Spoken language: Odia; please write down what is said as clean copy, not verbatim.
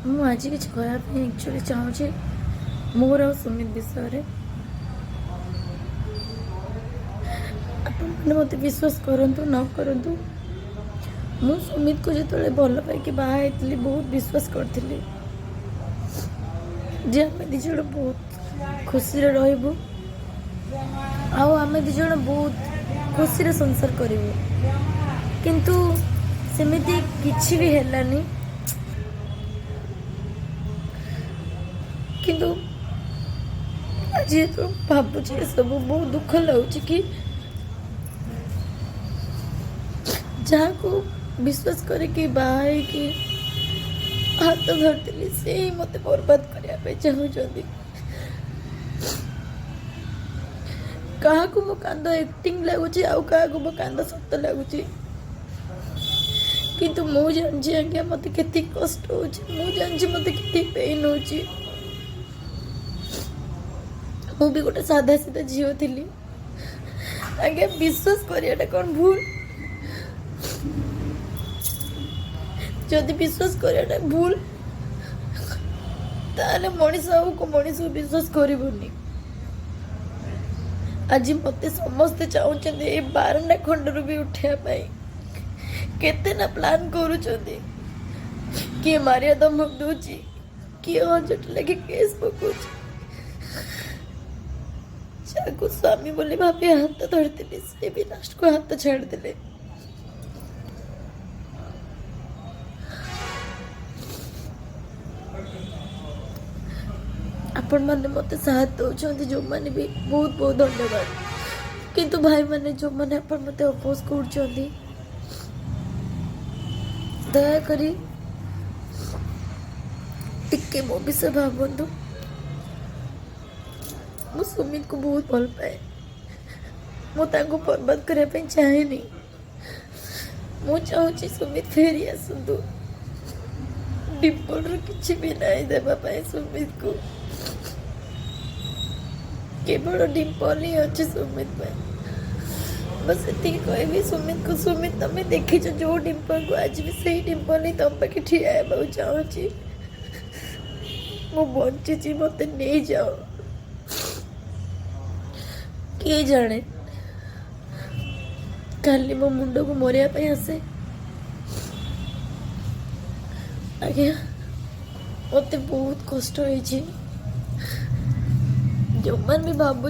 ମୁଁ ଆଜି କିଛି କହିବା ପାଇଁ ଆକ୍ଚୁଆଲି ଚାହୁଁଛି ମୋର ଆଉ ସୁମିତ ବିଷୟରେ। ଆପଣମାନେ ମୋତେ ବିଶ୍ୱାସ କରନ୍ତୁ ନ କରନ୍ତୁ, ମୁଁ ସୁମିତକୁ ଯେତେବେଳେ ଭଲ ପାଇକି ବାହା ହେଇଥିଲି ବହୁତ ବିଶ୍ୱାସ କରିଥିଲି ଯେ ଆମେ ଦୁଇ ଜଣ ବହୁତ ଖୁସିରେ ରହିବୁ ଆଉ ଆମେ ଦୁଇ ଜଣ ବହୁତ ଖୁସିରେ ସଂସାର କରିବୁ। କିନ୍ତୁ ସେମିତି କିଛି ବି ହେଲାନି। କିନ୍ତୁ ଆଜି ଯେତେବେଳେ ଭାବୁଛି ଏସବୁ ବହୁତ ଦୁଃଖ ଲାଗୁଛି କି ଯାହାକୁ ବିଶ୍ୱାସ କରିକି ବାହା ହେଇକି ହାତ ଧରିଥିଲି ସେ ହିଁ ମୋତେ ବର୍ବାଦ କରିବା ପାଇଁ ଚାହୁଁଛନ୍ତି। କାହାକୁ ମୋ କାନ୍ଦ ଆକ୍ଟିଂ ଲାଗୁଛି ଆଉ କାହାକୁ ମୋ କାନ୍ଦ ସତ ଲାଗୁଛି। କିନ୍ତୁ ମୁଁ ଜାଣିଛି ଆଜ୍ଞା ମୋତେ କେତିକି କଷ୍ଟ ହେଉଛି, ମୁଁ ଜାଣିଛି ମୋତେ କେତିକି ପେନ୍ ହେଉଛି। ମୁଁ ବି ଗୋଟେ ସାଧା ସିଧା ଝିଅ ଥିଲି ଆଜ୍ଞା। ବିଶ୍ୱାସ କରିବାଟା କ'ଣ ଭୁଲ? ଯଦି ବିଶ୍ୱାସ କରିବାଟା ଭୁଲ ତାହେଲେ ମଣିଷ ଆଉ ମଣିଷକୁ ବିଶ୍ୱାସ କରିବନି। ଆଜି ମୋତେ ସମସ୍ତେ ଚାହୁଁଛନ୍ତି ଏ ବାରଣ୍ଡା ଖଣ୍ଡରୁ ବି ଉଠିବା ପାଇଁ। କେତେ ନା ପ୍ଲାନ୍ କରୁଛନ୍ତି, କିଏ ମାରିବା ଧମକ ଦେଉଛି, କିଏ ହଜଟ ଲାଗି କେସ୍ ପକାଉଛି। ଯାହାକୁ ସ୍ୱାମୀ ବୋଲି ଭାବି ହାତ ଧରିଥିଲି ସେ ବି ଲାଷ୍ଟକୁ ହାତ ଛାଡ଼ିଦେଲେ। ଆପଣମାନେ ମୋତେ ସାଥ ଦେଉଛନ୍ତି ଯେଉଁମାନେ ବି ବହୁତ ବହୁତ ଧନ୍ୟବାଦ। କିନ୍ତୁ ଭାଇମାନେ ଯେଉଁମାନେ ଆପଣ ମୋତେ ଅପୋଜ କରୁଛନ୍ତି, ଦୟାକରି ଟିକେ ମୋ ବିଷୟ ଭାବନ୍ତୁ। ମୁଁ ସୁମିତକୁ ବହୁତ ଭଲ ପାଏ। ମୁଁ ତାଙ୍କୁ ବର୍ବାଦ କରିବା ପାଇଁ ଚାହେଁନି। ମୁଁ ଚାହୁଁଛି ସୁମିତ ଫେରି ଆସନ୍ତୁ। ଡିମ୍ପଲର କିଛି ବି ନାହିଁ ଦେବା ପାଇଁ ସୁମିତକୁ। କେବଳ ଡିମ୍ପଲ ହିଁ ଅଛି ସୁମିତ ପାଇଁ। ବସ୍ ଏତିକି କହିବି ସୁମିତକୁ, ସୁମିତ ତମେ ଦେଖିଛ ଯୋଉ ଡିମ୍ପଲକୁ, ଆଜି ବି ସେଇ ଡିମ୍ପଲ ହିଁ ତମ ପାଖେ ଠିଆ ହେବାକୁ ଚାହୁଁଛି। ମୁଁ ବଞ୍ଚିଛି, ମୋତେ ନେଇଯାଅ। କିଏ ଜାଣେ କାଲି ମୋ ମୁଣ୍ଡକୁ ମରିବା ପାଇଁ ଆସେ। ଆଜ୍ଞା ମୋତେ ବହୁତ କଷ୍ଟ ହେଇଛି। ଯେଉଁମାନେ ବି ଭାବୁ